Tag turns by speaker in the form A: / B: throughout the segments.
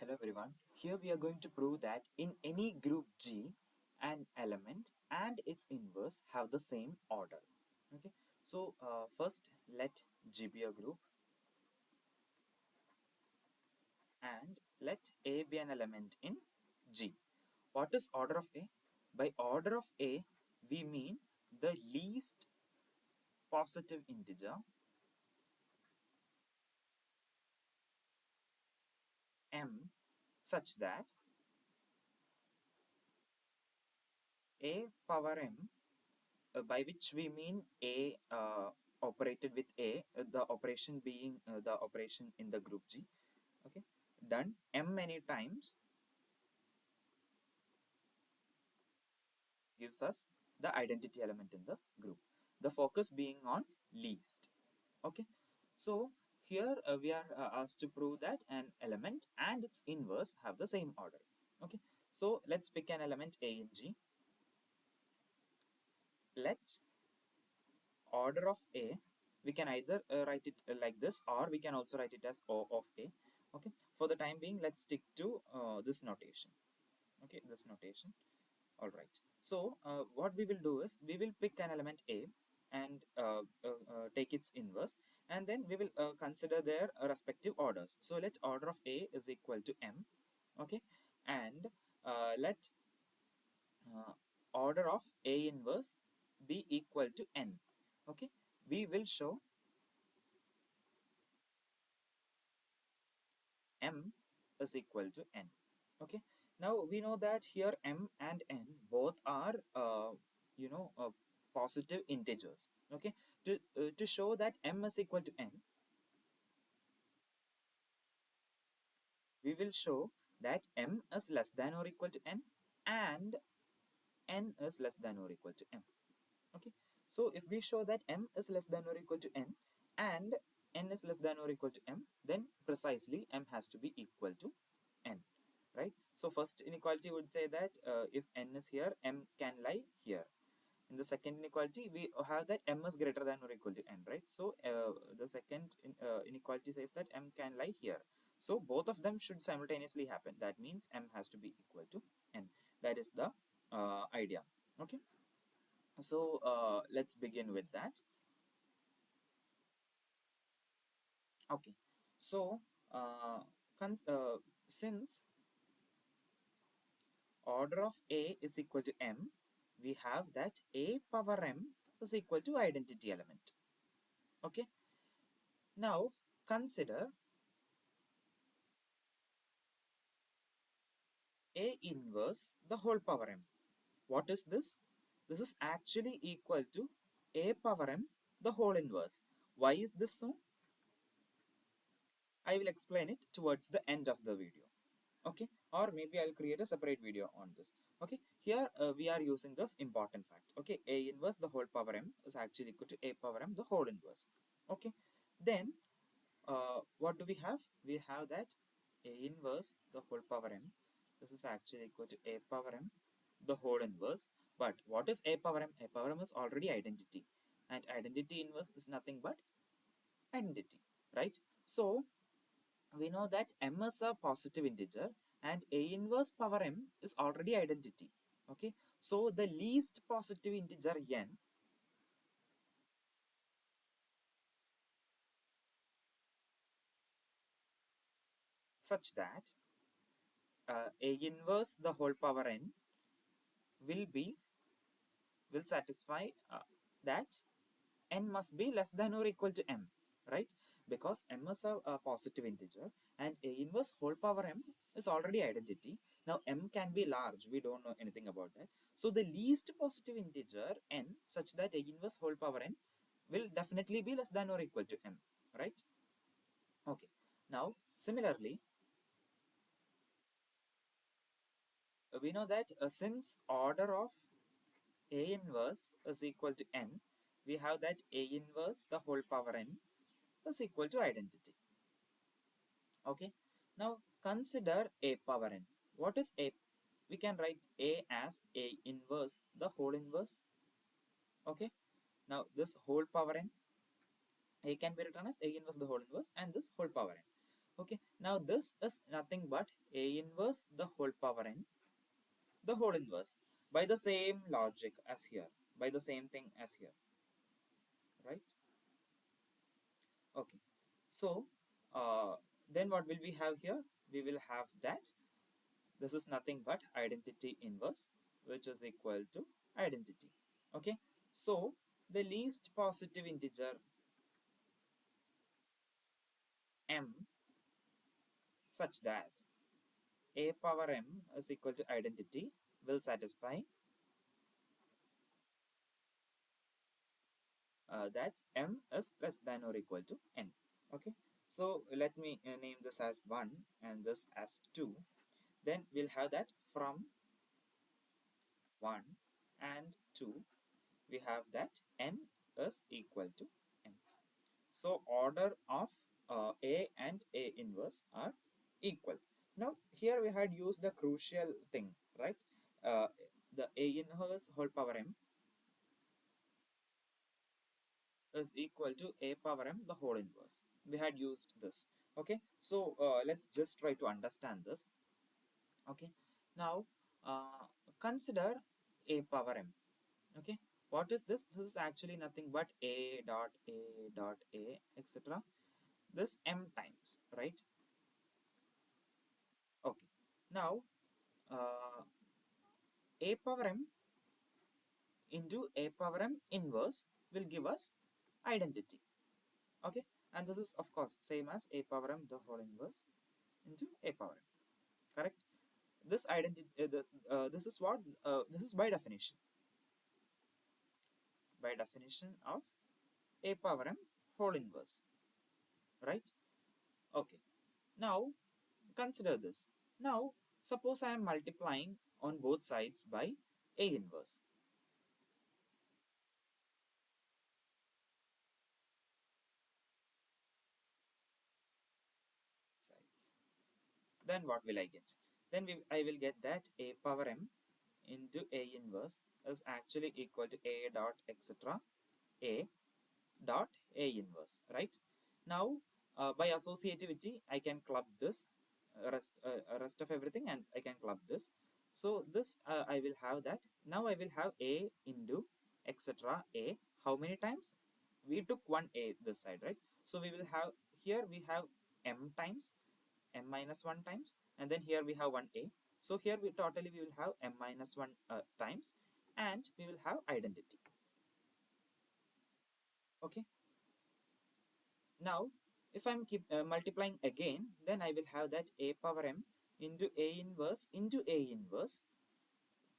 A: Hello everyone. Here we are going to prove that in any group G, an element and its inverse have the same order. Okay. So first let G be a group and let A be an element in G. What is order of A? By order of A, we mean the least positive integer m such that A power m, by which we mean A operated with A, the operation being the operation in the group G, okay, done m many times gives us the identity element in the group. The focus being on least, okay. So here we are asked to prove that an element and its inverse have the same order, okay. So let's pick an element A in G. Let order of A, we can either write it like this, or we can also write it as O of A, okay. For the time being, let's stick to this notation, okay, this notation. All right, so what we will do is we will pick an element A and take its inverse, and then we will consider their respective orders. So let order of A is equal to m, okay, and let order of A inverse be equal to n, okay. We will show m is equal to n, okay. Now we know that here m and n both are positive integers, okay. To show that m is equal to n, we will show that m is less than or equal to n and n is less than or equal to m, okay. So if we show that m is less than or equal to n and n is less than or equal to m, then precisely m has to be equal to n, right? So first inequality would say that if n is here, m can lie here. In the second inequality, we have that m is greater than or equal to n, right? So the second inequality says that m can lie here. So both of them should simultaneously happen. That means m has to be equal to n. That is the idea, okay. So let's begin with that. Okay. So since order of A is equal to m, we have that A power m is equal to identity element. Okay. Now consider A inverse the whole power m. What is this? This is actually equal to A power m the whole inverse. Why is this so? I will explain it towards the end of the video, okay, or maybe I'll create a separate video on this, okay. Here we are using this important fact, okay. A inverse the whole power m is actually equal to A power m the whole inverse, okay. Then what do we have? We have that A inverse the whole power m, this is actually equal to A power m the whole inverse. But what is A power m? A power m is already identity, and identity inverse is nothing but identity, right? So we know that m is a positive integer and A inverse power m is already identity, okay. So the least positive integer n such that A inverse the whole power n will be will satisfy that n must be less than or equal to m, right? Because m is a positive integer and A inverse whole power m is already identity. Now m can be large, we don't know anything about that. So the least positive integer n such that A inverse whole power n will definitely be less than or equal to m, right? Okay. Now similarly, we know that since order of A inverse is equal to n, we have that A inverse the whole power n is equal to identity. Okay. Now consider A power n. What is A? We can write A as A inverse the whole inverse. Okay. Now this whole power n, A can be written as A inverse the whole inverse and this whole power n. Okay, now this is nothing but A inverse the whole power n, the whole inverse, by the same logic as here, by the same thing as here, right? Okay, so then what will we have here? We will have that this is nothing but identity inverse, which is equal to identity. Okay, so the least positive integer m such that a power m is equal to identity will satisfy that m is less than or equal to n. Okay, so let me name this as 1 and this as 2. Then we'll have that from 1 and 2 we have that n is equal to m. So order of A and A inverse are equal. Now here we had used the crucial thing, right? Uh, the A inverse whole power m is equal to A power m the whole inverse. We had used this. Okay, so let's just try to understand this. Okay, now consider A power m. Okay, what is this? This is actually nothing but A dot A dot A etc. This m times, right? Okay, now uh, a power m into a power m inverse will give us identity. Okay, and this is of course same as a power m the whole inverse into a power m. Correct? This identity, this is what this is by definition of a power m whole inverse, right? Okay. Now consider this. Now suppose I am multiplying on both sides by a inverse sides. Then what will I get? Then I will get that a power m into a inverse is actually equal to a dot etc. a dot a inverse, right? Now by associativity I can club this rest of everything and I can club this. So this I will have that. Now I will have a into etc. a. How many times? We took one a this side, right? So we will have here we have m times m minus 1 times, and then here we have 1a. So here we totally we will have m minus 1 times, and we will have identity. Okay, now if I'm keep multiplying again, then I will have that a power m into a inverse.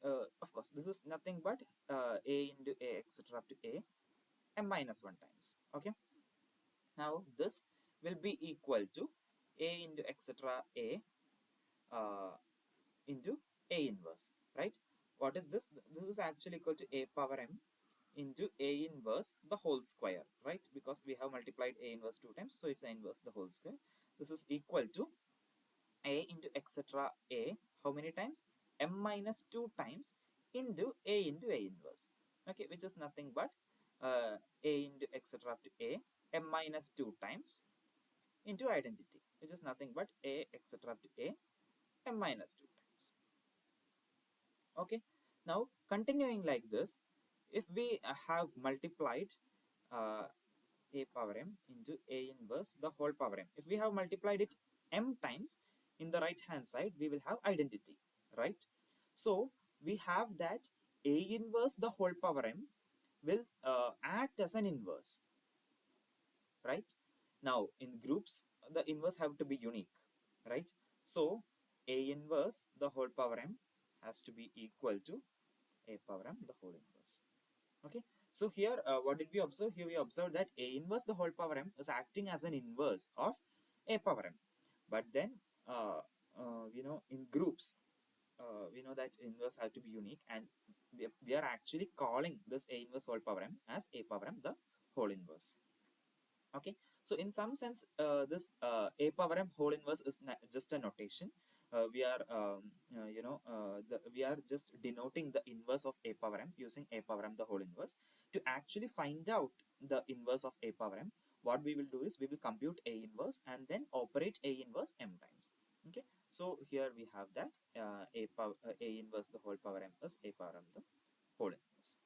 A: Of course this is nothing but a into a etc up to a m minus 1 times. Okay, now this will be equal to a into etc a uh, into A inverse, right? What is this? This is actually equal to A power m into A inverse the whole square, right? Because we have multiplied A inverse 2 times, so it's A inverse the whole square. This is equal to A into etc. A, how many times? M minus 2 times into A inverse, okay, which is nothing but A into etc. up to A, M minus 2 times into identity, which is nothing but A etc. up to A, M minus 2 times. Okay, now continuing like this, if we have multiplied uh, a power m into a inverse the whole power m, if we have multiplied it m times in the right hand side, we will have identity, right? So we have that a inverse the whole power m will act as an inverse, right? Now in groups the inverse have to be unique, right? So a inverse the whole power m has to be equal to a power m the whole inverse. Okay, so here what did we observe? Here we observed that a inverse the whole power m is acting as an inverse of a power m. But then you know, in groups we know that inverse have to be unique, and we are actually calling this a inverse whole power m as a power m the whole inverse. Okay, so in some sense this a power m whole inverse is just a notation. We are you know we are just denoting the inverse of a power m using a power m the whole inverse. To actually find out the inverse of a power m, what we will do is we will compute A inverse and then operate A inverse m times. Okay, so here we have that A inverse the whole power m plus A power m the whole inverse.